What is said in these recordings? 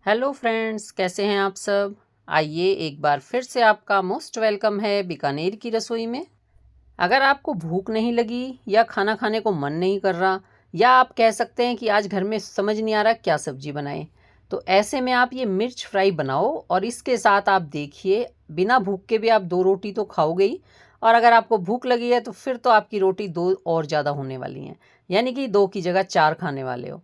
Hello friends, कैसे हैं आप सब। आइए एक बार फिर से आपका मोस्ट वेलकम है बीकानेर की रसोई में। अगर आपको भूख नहीं लगी या खाना खाने को मन नहीं कर रहा, या आप कह सकते हैं कि आज घर में समझ नहीं आ रहा क्या सब्जी बनाएं, तो ऐसे में आप ये मिर्च फ्राई बनाओ और इसके साथ आप देखिए बिना भूख के भी आप 2 रोटी तो खाओगे ही। और अगर आपको भूख लगी है तो फिर तो आपकी रोटी 2 और ज़्यादा होने वाली हैं, यानी कि 2 की जगह 4 खाने वाले हो।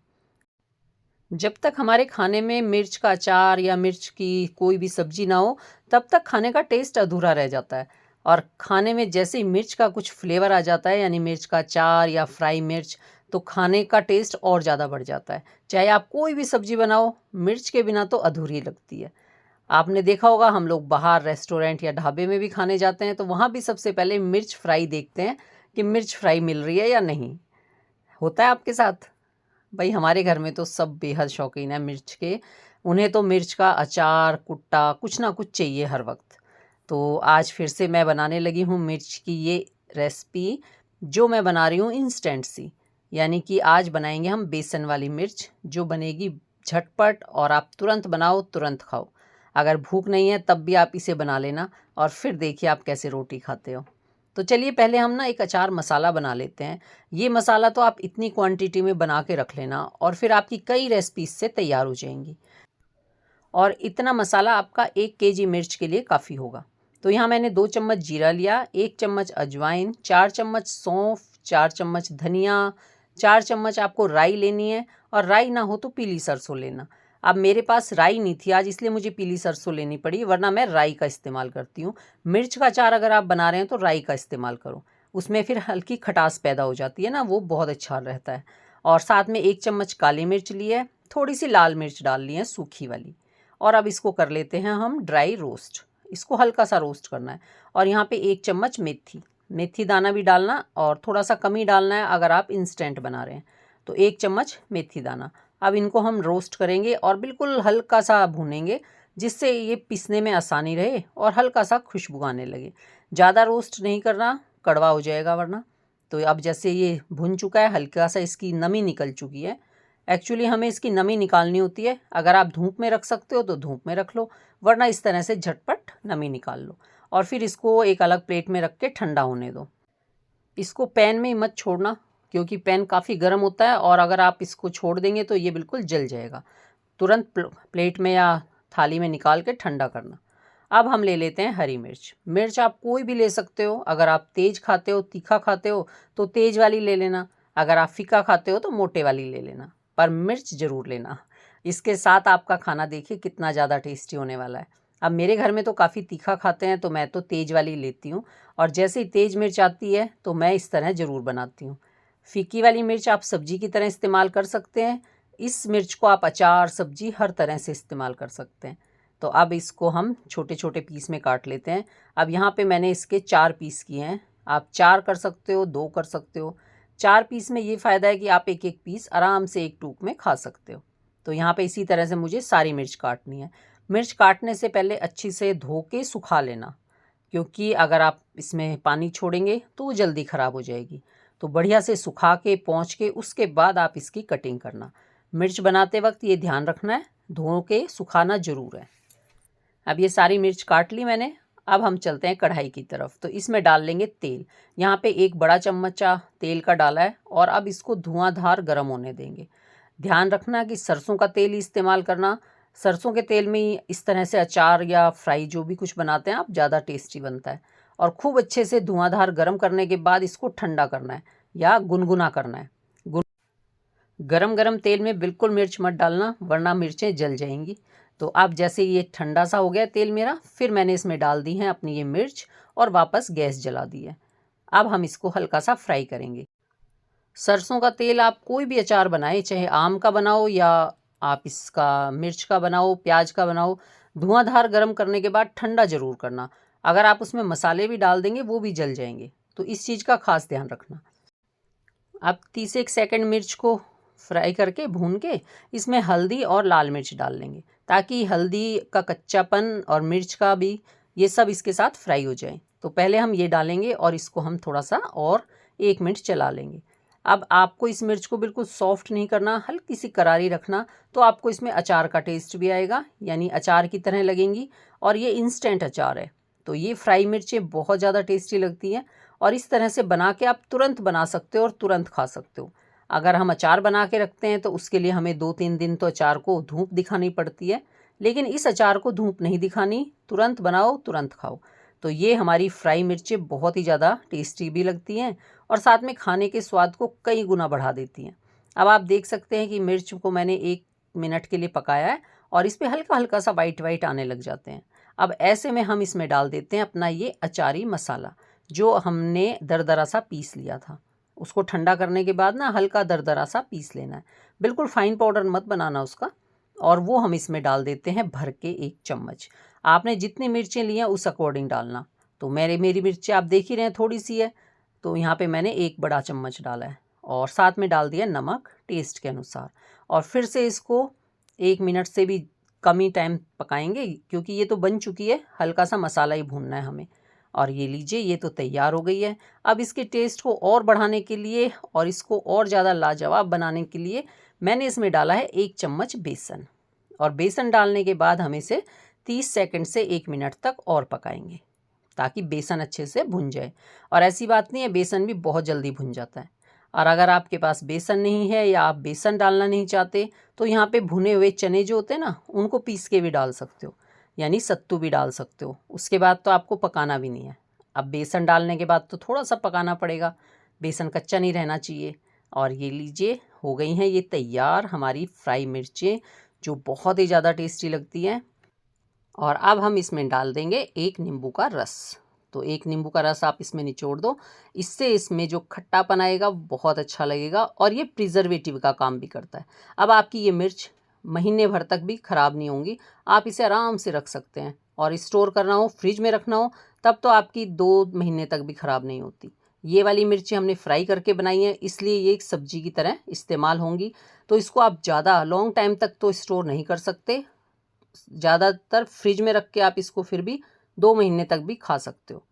जब तक हमारे खाने में मिर्च का अचार या मिर्च की कोई भी सब्जी ना हो, तब तक खाने का टेस्ट अधूरा रह जाता है। और खाने में जैसे ही मिर्च का कुछ फ्लेवर आ जाता है, यानी मिर्च का अचार या फ्राई मिर्च, तो खाने का टेस्ट और ज़्यादा बढ़ जाता है। चाहे आप कोई भी सब्जी बनाओ, मिर्च के बिना तो अधूरी लगती है। आपने देखा होगा, हम लोग बाहर रेस्टोरेंट या ढाबे में भी खाने जाते हैं तो वहाँ भी सबसे पहले मिर्च फ्राई देखते हैं कि मिर्च फ्राई मिल रही है या नहीं। होता है आपके साथ? भाई हमारे घर में तो सब बेहद शौकीन है मिर्च के। उन्हें तो मिर्च का अचार, कुट्टा, कुछ ना कुछ चाहिए हर वक्त। तो आज फिर से मैं बनाने लगी हूँ मिर्च की ये रेसिपी, जो मैं बना रही हूँ इंस्टेंट सी। यानी कि आज बनाएंगे हम बेसन वाली मिर्च, जो बनेगी झटपट और आप तुरंत बनाओ तुरंत खाओ। अगर भूख नहीं है तब भी आप इसे बना लेना और फिर देखिए आप कैसे रोटी खाते हो। तो चलिए पहले हम ना एक अचार मसाला बना लेते हैं। ये मसाला तो आप इतनी क्वांटिटी में बना के रख लेना और फिर आपकी कई रेसिपीज से तैयार हो जाएंगी। और इतना मसाला आपका 1 केजी मिर्च के लिए काफ़ी होगा। तो यहाँ मैंने 2 चम्मच जीरा लिया, 1 चम्मच अजवाइन, 4 चम्मच सौंफ, 4 चम्मच धनिया, 4 चम्मच आपको राई लेनी है। और राई ना हो तो पीली सरसों लेना। अब मेरे पास राई नहीं थी आज, इसलिए मुझे पीली सरसों लेनी पड़ी, वरना मैं राई का इस्तेमाल करती हूँ। मिर्च का अचार अगर आप बना रहे हैं तो राई का इस्तेमाल करो, उसमें फिर हल्की खटास पैदा हो जाती है ना, वो बहुत अच्छा रहता है। और साथ में 1 चम्मच काली मिर्च ली है, थोड़ी सी लाल मिर्च डाल ली है सूखी वाली। और अब इसको कर लेते हैं हम ड्राई रोस्ट। इसको हल्का सा रोस्ट करना है। और यहाँ पे 1 चम्मच मेथी, मेथी दाना भी डालना और थोड़ा सा कम ही डालना है अगर आप इंस्टेंट बना रहे हैं। तो 1 चम्मच मेथी दाना। अब इनको हम रोस्ट करेंगे और बिल्कुल हल्का सा भूनेंगे, जिससे ये पीसने में आसानी रहे और हल्का सा खुशबू आने लगे। ज़्यादा रोस्ट नहीं करना, कड़वा हो जाएगा वरना। तो अब जैसे ये भुन चुका है, हल्का सा इसकी नमी निकल चुकी है। एक्चुअली हमें इसकी नमी निकालनी होती है। अगर आप धूप में रख सकते हो तो धूप में रख लो, वरना इस तरह से झटपट नमी निकाल लो। और फिर इसको एक अलग प्लेट में रख के ठंडा होने दो। इसको पैन में ही मत छोड़ना, क्योंकि पैन काफ़ी गर्म होता है और अगर आप इसको छोड़ देंगे तो ये बिल्कुल जल जाएगा। तुरंत प्लेट में या थाली में निकाल के ठंडा करना। अब हम ले लेते हैं हरी मिर्च। मिर्च आप कोई भी ले सकते हो। अगर आप तेज़ खाते हो, तीखा खाते हो तो तेज़ वाली ले लेना। अगर आप फीका खाते हो तो मोटे वाली ले लेना, पर मिर्च ज़रूर लेना। इसके साथ आपका खाना देखिए कितना ज़्यादा टेस्टी होने वाला है। अब मेरे घर में तो काफ़ी तीखा खाते हैं तो मैं तो तेज़ वाली लेती हूँ। और जैसे ही तेज़ मिर्च आती है तो मैं इस तरह ज़रूर बनाती हूँ। फीकी वाली मिर्च आप सब्जी की तरह इस्तेमाल कर सकते हैं। इस मिर्च को आप अचार, सब्जी, हर तरह से इस्तेमाल कर सकते हैं। तो अब इसको हम छोटे छोटे पीस में काट लेते हैं। अब यहाँ पे मैंने इसके 4 पीस किए हैं। आप 4 कर सकते हो, 2 कर सकते हो। 4 पीस में ये फ़ायदा है कि आप एक एक पीस आराम से एक टूक में खा सकते हो। तो यहाँ पे इसी तरह से मुझे सारी मिर्च काटनी है। मिर्च काटने से पहले अच्छी से धो के सुखा लेना, क्योंकि अगर आप इसमें पानी छोड़ेंगे तो वो जल्दी ख़राब हो जाएगी। तो बढ़िया से सुखा के पोंछ के उसके बाद आप इसकी कटिंग करना। मिर्च बनाते वक्त ये ध्यान रखना है, धो के सुखाना ज़रूर है। अब ये सारी मिर्च काट ली मैंने। अब हम चलते हैं कढ़ाई की तरफ। तो इसमें डाल लेंगे तेल। यहाँ पे 1 बड़ा चम्मचा तेल का डाला है और अब इसको धुआंधार गर्म होने देंगे। ध्यान रखना कि सरसों का तेल ही इस्तेमाल करना। सरसों के तेल में ही इस तरह से अचार या फ्राई जो भी कुछ बनाते हैं आप, ज़्यादा टेस्टी बनता है। और खूब अच्छे से धुआंधार गर्म करने के बाद इसको ठंडा करना है या गुनगुना करना है। गरम गरम तेल में बिल्कुल मिर्च मत डालना, वरना मिर्चें जल जाएंगी। तो अब जैसे ये ठंडा सा हो गया तेल मेरा, फिर मैंने इसमें डाल दी हैं अपनी ये मिर्च और वापस गैस जला दी है। अब हम इसको हल्का सा फ्राई करेंगे। सरसों का तेल आप कोई भी अचार बनाए, चाहे आम का बनाओ या आप इसका मिर्च का बनाओ, प्याज का बनाओ, धुआंधार गर्म करने के बाद ठंडा ज़रूर करना। अगर आप उसमें मसाले भी डाल देंगे वो भी जल जाएंगे, तो इस चीज़ का खास ध्यान रखना। अब 30 एक सेकंड मिर्च को फ्राई करके भून के इसमें हल्दी और लाल मिर्च डाल लेंगे, ताकि हल्दी का कच्चापन और मिर्च का भी ये सब इसके साथ फ्राई हो जाए। तो पहले हम ये डालेंगे और इसको हम थोड़ा सा और 1 मिनट चला लेंगे। अब आपको इस मिर्च को बिल्कुल सॉफ्ट नहीं करना, हल्की सी करारी रखना, तो आपको इसमें अचार का टेस्ट भी आएगा, यानी अचार की तरह लगेंगी। और ये इंस्टेंट अचार है, तो ये फ्राई मिर्चें बहुत ज़्यादा टेस्टी लगती हैं और इस तरह से बना के आप तुरंत बना सकते हो और तुरंत खा सकते हो। अगर हम अचार बना के रखते हैं तो उसके लिए हमें 2-3 दिन तो अचार को धूप दिखानी पड़ती है, लेकिन इस अचार को धूप नहीं दिखानी, तुरंत बनाओ तुरंत खाओ। तो ये हमारी फ्राई मिर्चें बहुत ही ज़्यादा टेस्टी भी लगती हैं और साथ में खाने के स्वाद को कई गुना बढ़ा देती हैं। अब आप देख सकते हैं कि मिर्च को मैंने 1 मिनट के लिए पकाया है और इस पे हल्का हल्का सा वाइट वाइट आने लग जाते हैं। अब ऐसे में हम इसमें डाल देते हैं अपना ये अचारी मसाला, जो हमने दरदरा सा पीस लिया था। उसको ठंडा करने के बाद ना हल्का दरदरा सा पीस लेना है, बिल्कुल फाइन पाउडर मत बनाना उसका। और वो हम इसमें डाल देते हैं भर के 1 चम्मच। आपने जितनी मिर्चें ली हैं उस अकॉर्डिंग डालना। तो मेरी मिर्चें आप देख ही रहे हैं थोड़ी सी है, तो यहाँ पे मैंने 1 बड़ा चम्मच डाला है और साथ में डाल दिया नमक टेस्ट के अनुसार। और फिर से इसको 1 मिनट से भी कम ही टाइम पकाएंगे, क्योंकि ये तो बन चुकी है, हल्का सा मसाला ही भूनना है हमें। और ये लीजिए, ये तो तैयार हो गई है। अब इसके टेस्ट को और बढ़ाने के लिए और इसको और ज़्यादा लाजवाब बनाने के लिए मैंने इसमें डाला है 1 चम्मच बेसन। और बेसन डालने के बाद हम इसे 30 सेकंड से 1 मिनट तक और पकाएंगे, ताकि बेसन अच्छे से भुन जाए। और ऐसी बात नहीं है, बेसन भी बहुत जल्दी भुन जाता है। और अगर आपके पास बेसन नहीं है या आप बेसन डालना नहीं चाहते, तो यहाँ पे भुने हुए चने जो होते हैं ना, उनको पीस के भी डाल सकते हो, यानी सत्तू भी डाल सकते हो। उसके बाद तो आपको पकाना भी नहीं है। अब बेसन डालने के बाद तो थोड़ा सा पकाना पड़ेगा, बेसन कच्चा नहीं रहना चाहिए। और ये लीजिए, हो गई हैं ये तैयार हमारी फ्राई मिर्चें, जो बहुत ही ज़्यादा टेस्टी लगती हैं। और अब हम इसमें डाल देंगे 1 नींबू का रस। तो 1 नींबू का रस आप इसमें निचोड़ दो, इससे इसमें जो खट्टापन आएगा बहुत अच्छा लगेगा और ये प्रिजर्वेटिव का काम भी करता है। अब आपकी ये मिर्च महीने भर तक भी ख़राब नहीं होंगी, आप इसे आराम से रख सकते हैं। और स्टोर करना हो, फ्रिज में रखना हो, तब तो आपकी 2 महीने तक भी ख़राब नहीं होती। ये वाली मिर्ची हमने फ्राई करके बनाई है, इसलिए ये एक सब्जी की तरह इस्तेमाल होंगी। तो इसको आप ज़्यादा लॉन्ग टाइम तक तो स्टोर नहीं कर सकते, ज़्यादातर फ्रिज में रख के आप इसको फिर भी 2 महीने तक भी खा सकते हो।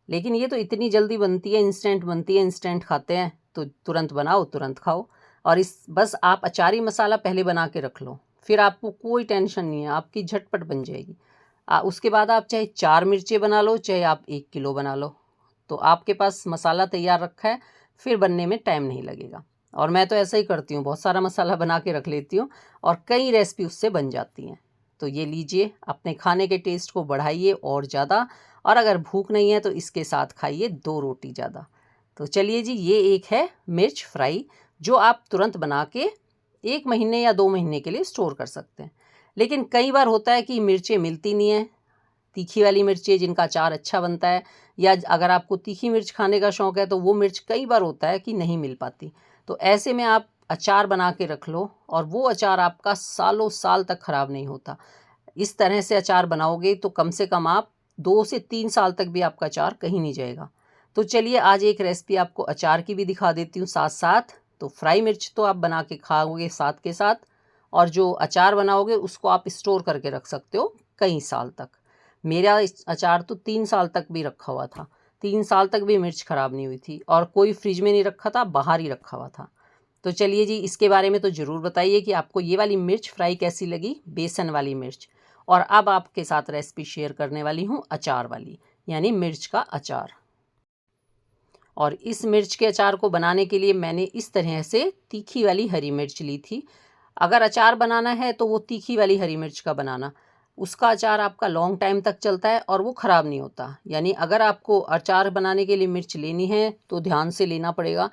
लेकिन ये तो इतनी जल्दी बनती है, इंस्टेंट बनती है, इंस्टेंट खाते हैं, तो तुरंत बनाओ तुरंत खाओ। और इस बस आप अचारी मसाला पहले बना के रख लो, फिर आपको कोई टेंशन नहीं है, आपकी झटपट बन जाएगी। उसके बाद आप चाहे 4 मिर्चें बना लो, चाहे आप 1 किलो बना लो, तो आपके पास मसाला तैयार रखा है, फिर बनने में टाइम नहीं लगेगा। और मैं तो ऐसा ही करती हूँ, बहुत सारा मसाला बना के रख लेती हूँ और कई रेसिपी उससे बन जाती हैं। तो ये लीजिए, अपने खाने के टेस्ट को बढ़ाइए और ज़्यादा। और अगर भूख नहीं है तो इसके साथ खाइए 2 रोटी ज़्यादा। तो चलिए जी, ये एक है मिर्च फ्राई, जो आप तुरंत बना के 1 महीने या 2 महीने के लिए स्टोर कर सकते हैं। लेकिन कई बार होता है कि मिर्चें मिलती नहीं हैं, तीखी वाली मिर्चें जिनका अचार अच्छा बनता है, या अगर आपको तीखी मिर्च खाने का शौक़ है तो वो मिर्च कई बार होता है कि नहीं मिल पाती। तो ऐसे में आप अचार बना के रख लो और वो अचार आपका सालों साल तक ख़राब नहीं होता। इस तरह से अचार बनाओगे तो कम से कम आप 2 से 3 साल तक भी आपका अचार कहीं नहीं जाएगा। तो चलिए, आज एक रेसिपी आपको अचार की भी दिखा देती हूँ साथ साथ। तो फ्राई मिर्च तो आप बना के खाओगे साथ के साथ, और जो अचार बनाओगे उसको आप स्टोर करके रख सकते हो कई साल तक। मेरा अचार तो 3 साल तक भी रखा हुआ था, 3 साल तक भी मिर्च ख़राब नहीं हुई थी, और कोई फ्रिज में नहीं रखा था, बाहर ही रखा हुआ था। तो चलिए जी, इसके बारे में तो ज़रूर बताइए कि आपको ये वाली मिर्च फ्राई कैसी लगी, बेसन वाली मिर्च। और अब आपके साथ रेसिपी शेयर करने वाली हूँ अचार वाली, यानी मिर्च का अचार। और इस मिर्च के अचार को बनाने के लिए मैंने इस तरह से तीखी वाली हरी मिर्च ली थी। अगर अचार बनाना है तो वो तीखी वाली हरी मिर्च का बनाना, उसका अचार आपका लॉन्ग टाइम तक चलता है और वो ख़राब नहीं होता। यानी अगर आपको अचार बनाने के लिए मिर्च लेनी है तो ध्यान से लेना पड़ेगा।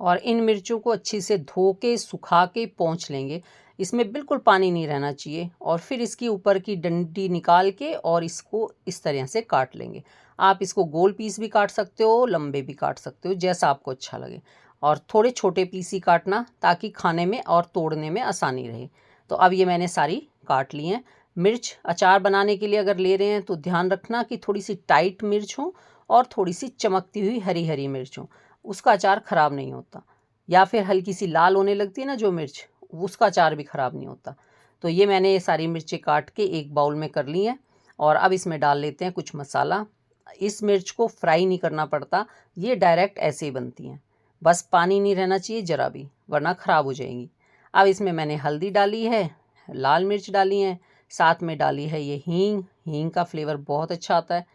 और इन मिर्चों को अच्छी से धो के सुखा के पोंछ लेंगे, इसमें बिल्कुल पानी नहीं रहना चाहिए। और फिर इसकी ऊपर की डंडी निकाल के और इसको इस तरह से काट लेंगे। आप इसको गोल पीस भी काट सकते हो, लंबे भी काट सकते हो, जैसा आपको अच्छा लगे। और थोड़े छोटे पीस ही काटना, ताकि खाने में और तोड़ने में आसानी रहे। तो अब ये मैंने सारी काट ली हैं। मिर्च अचार बनाने के लिए अगर ले रहे हैं तो ध्यान रखना कि थोड़ी सी टाइट मिर्च हो और थोड़ी सी चमकती हुई हरी हरी मिर्च हो, उसका अचार ख़राब नहीं होता। या फिर हल्की सी लाल होने लगती है ना जो मिर्च, उसका अचार भी ख़राब नहीं होता। तो ये मैंने ये सारी मिर्चें काट के एक बाउल में कर ली हैं। और अब इसमें डाल लेते हैं कुछ मसाला। इस मिर्च को फ्राई नहीं करना पड़ता, ये डायरेक्ट ऐसे ही बनती हैं। बस पानी नहीं रहना चाहिए ज़रा भी, वरना ख़राब हो जाएंगी। अब इसमें मैंने हल्दी डाली है, लाल मिर्च डाली है, साथ में डाली है ये हींग। हींग का फ्लेवर बहुत अच्छा आता है।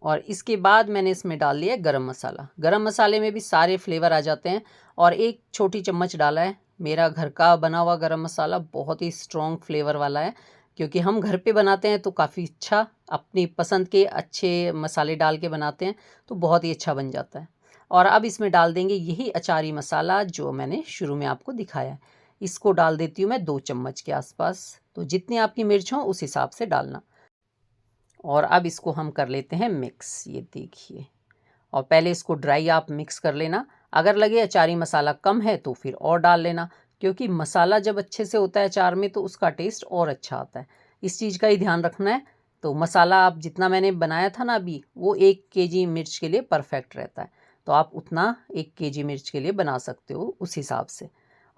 और इसके बाद मैंने इसमें डाल दिया है गरम मसाला। गरम मसाले में भी सारे फ्लेवर आ जाते हैं। और एक छोटी चम्मच डाला है मेरा घर का बना हुआ गरम मसाला, बहुत ही स्ट्रॉन्ग फ्लेवर वाला है, क्योंकि हम घर पे बनाते हैं तो काफ़ी अच्छा अपनी पसंद के अच्छे मसाले डाल के बनाते हैं, तो बहुत ही अच्छा बन जाता है। और अब इसमें डाल देंगे यही अचारी मसाला जो मैंने शुरू में आपको दिखाया है। इसको डाल देती हूँ मैं 2 चम्मच के आसपास, तो जितनी आपकी मिर्च हो उस हिसाब से डालना। और अब इसको हम कर लेते हैं मिक्स, ये देखिए। और पहले इसको ड्राई आप मिक्स कर लेना। अगर लगे अचारी मसाला कम है तो फिर और डाल लेना, क्योंकि मसाला जब अच्छे से होता है अचार में तो उसका टेस्ट और अच्छा आता है। इस चीज़ का ही ध्यान रखना है। तो मसाला आप जितना मैंने बनाया था ना अभी, वो 1 केजी मिर्च के लिए परफेक्ट रहता है, तो आप उतना 1 केजी मिर्च के लिए बना सकते हो उस हिसाब से।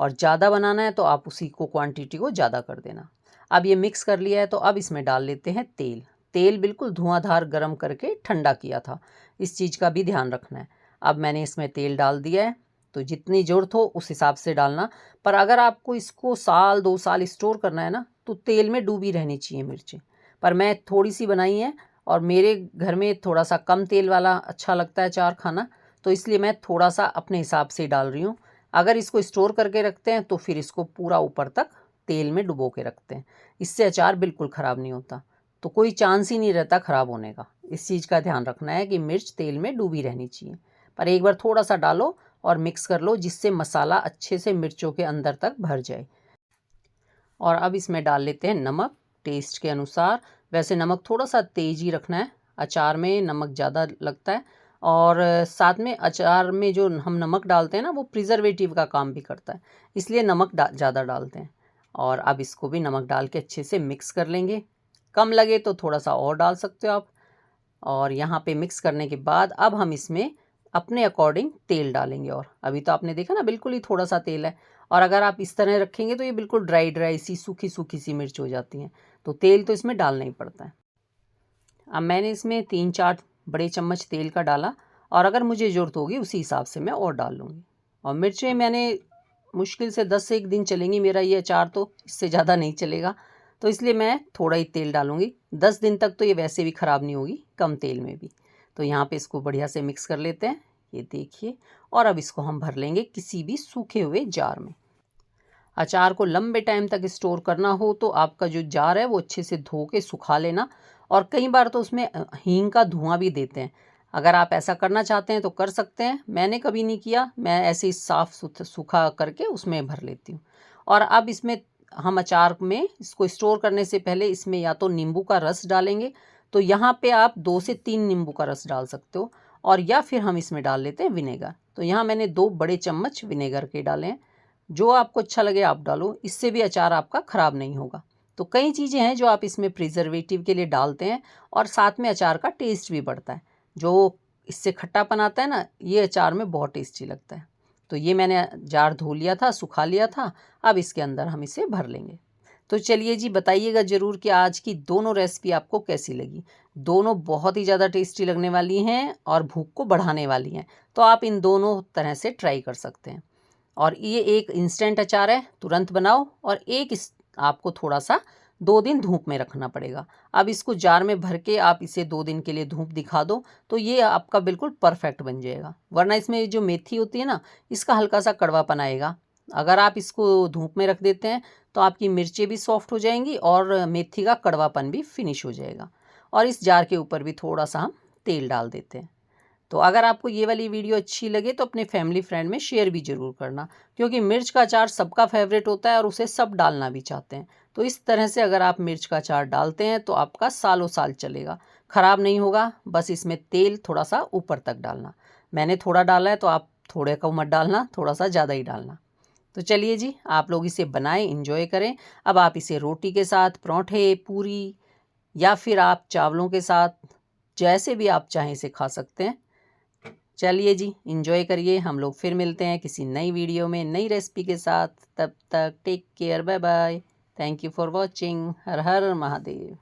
और ज़्यादा बनाना है तो आप उसी को क्वांटिटी को ज़्यादा कर देना। अब ये मिक्स कर लिया है तो अब इसमें डाल लेते हैं तेल। तेल बिल्कुल धुआंधार गरम करके ठंडा किया था, इस चीज़ का भी ध्यान रखना है। अब मैंने इसमें तेल डाल दिया है, तो जितनी ज़रूरत हो उस हिसाब से डालना। पर अगर आपको इसको साल 2 साल स्टोर करना है ना, तो तेल में डूबी रहनी चाहिए मिर्चें। पर मैं थोड़ी सी बनाई है और मेरे घर में थोड़ा सा कम तेल वाला अच्छा लगता है अचार खाना, तो इसलिए मैं थोड़ा सा अपने हिसाब से डाल रही हूँ। अगर इसको स्टोर करके रखते हैं तो फिर इसको पूरा ऊपर तक तेल में डुबो के रखते हैं, इससे अचार बिल्कुल ख़राब नहीं होता, तो कोई चांस ही नहीं रहता ख़राब होने का। इस चीज़ का ध्यान रखना है कि मिर्च तेल में डूबी रहनी चाहिए। पर एक बार थोड़ा सा डालो और मिक्स कर लो, जिससे मसाला अच्छे से मिर्चों के अंदर तक भर जाए। और अब इसमें डाल लेते हैं नमक टेस्ट के अनुसार। वैसे नमक थोड़ा सा तेज ही रखना है, अचार में नमक ज़्यादा लगता है। और साथ में अचार में जो हम नमक डालते हैं ना, वो प्रिजर्वेटिव का काम भी करता है, इसलिए नमक ज़्यादा डालते हैं। और अब इसको भी नमक डाल के अच्छे से मिक्स कर लेंगे। कम लगे तो थोड़ा सा और डाल सकते हो आप। और यहाँ पे मिक्स करने के बाद अब हम इसमें अपने अकॉर्डिंग तेल डालेंगे। और अभी तो आपने देखा ना बिल्कुल ही थोड़ा सा तेल है, और अगर आप इस तरह रखेंगे तो ये बिल्कुल ड्राई ड्राई सी सूखी सूखी सी मिर्च हो जाती हैं, तो तेल तो इसमें डालना ही पड़ता है। अब मैंने इसमें 3-4 बड़े चम्मच तेल का डाला, और अगर मुझे ज़रूरत होगी उसी हिसाब से मैं और डाल लूँगी। और मिर्चें मैंने मुश्किल से 10 से 1 दिन चलेंगी मेरा ये अचार, तो इससे ज़्यादा नहीं चलेगा, तो इसलिए मैं थोड़ा ही तेल डालूँगी। 10 दिन तक तो ये वैसे भी ख़राब नहीं होगी कम तेल में भी। तो यहाँ पे इसको बढ़िया से मिक्स कर लेते हैं, ये देखिए। और अब इसको हम भर लेंगे किसी भी सूखे हुए जार में। अचार को लंबे टाइम तक स्टोर करना हो तो आपका जो जार है वो अच्छे से धो के सुखा लेना। और कई बार तो उसमें हींग का धुआं भी देते हैं। अगर आप ऐसा करना चाहते हैं तो कर सकते हैं, मैंने कभी नहीं किया, मैं ऐसे ही साफ सूखा करके उसमें भर लेती हूँ। और अब इसमें हम अचार में इसको स्टोर करने से पहले इसमें या तो नींबू का रस डालेंगे, तो यहाँ पे आप 2 से 3 नींबू का रस डाल सकते हो। और या फिर हम इसमें डाल लेते हैं विनेगर, तो यहाँ मैंने 2 बड़े चम्मच विनेगर के डाले हैं। जो आपको अच्छा लगे आप डालो, इससे भी अचार आपका ख़राब नहीं होगा। तो कई चीज़ें हैं जो आप इसमें प्रिजर्वेटिव के लिए डालते हैं, और साथ में अचार का टेस्ट भी बढ़ता है। जो इससे खट्टापन आता है ना, ये अचार में बहुत टेस्टी लगता है। तो ये मैंने जार धो लिया था, सुखा लिया था। अब इसके अंदर हम इसे भर लेंगे। तो चलिए जी, बताइएगा ज़रूर कि आज की दोनों रेसिपी आपको कैसी लगी। दोनों बहुत ही ज़्यादा टेस्टी लगने वाली हैं और भूख को बढ़ाने वाली हैं, तो आप इन दोनों तरह से ट्राई कर सकते हैं। और ये एक इंस्टेंट अचार है, तुरंत बनाओ। और एक इस आपको थोड़ा सा 2 दिन धूप में रखना पड़ेगा। अब इसको जार में भर के आप इसे 2 दिन के लिए धूप दिखा दो, तो ये आपका बिल्कुल परफेक्ट बन जाएगा। वरना इसमें जो मेथी होती है ना, इसका हल्का सा कड़वापन आएगा। अगर आप इसको धूप में रख देते हैं तो आपकी मिर्चें भी सॉफ्ट हो जाएंगी और मेथी का कड़वापन भी फिनिश हो जाएगा। और इस जार के ऊपर भी थोड़ा सा हम तेल डाल देते हैं। तो अगर आपको ये वाली वीडियो अच्छी लगे तो अपने फैमिली फ्रेंड में शेयर भी ज़रूर करना, क्योंकि मिर्च का अचार सबका फेवरेट होता है और उसे सब डालना भी चाहते हैं। तो इस तरह से अगर आप मिर्च का अचार डालते हैं तो आपका सालों साल चलेगा, ख़राब नहीं होगा। बस इसमें तेल थोड़ा सा ऊपर तक डालना। मैंने थोड़ा डाला है तो आप थोड़े को मत डालना, थोड़ा सा ज़्यादा ही डालना। तो चलिए जी, आप लोग इसे बनाएं, इंजॉय करें। अब आप इसे रोटी के साथ, परोंठे, पूरी, या फिर आप चावलों के साथ, जैसे भी आप चाहें इसे खा सकते हैं। चलिए जी, इंजॉय करिए। हम लोग फिर मिलते हैं किसी नई वीडियो में नई रेसिपी के साथ। तब तक take care, bye bye. Thank you for watching. हर हर महादेव।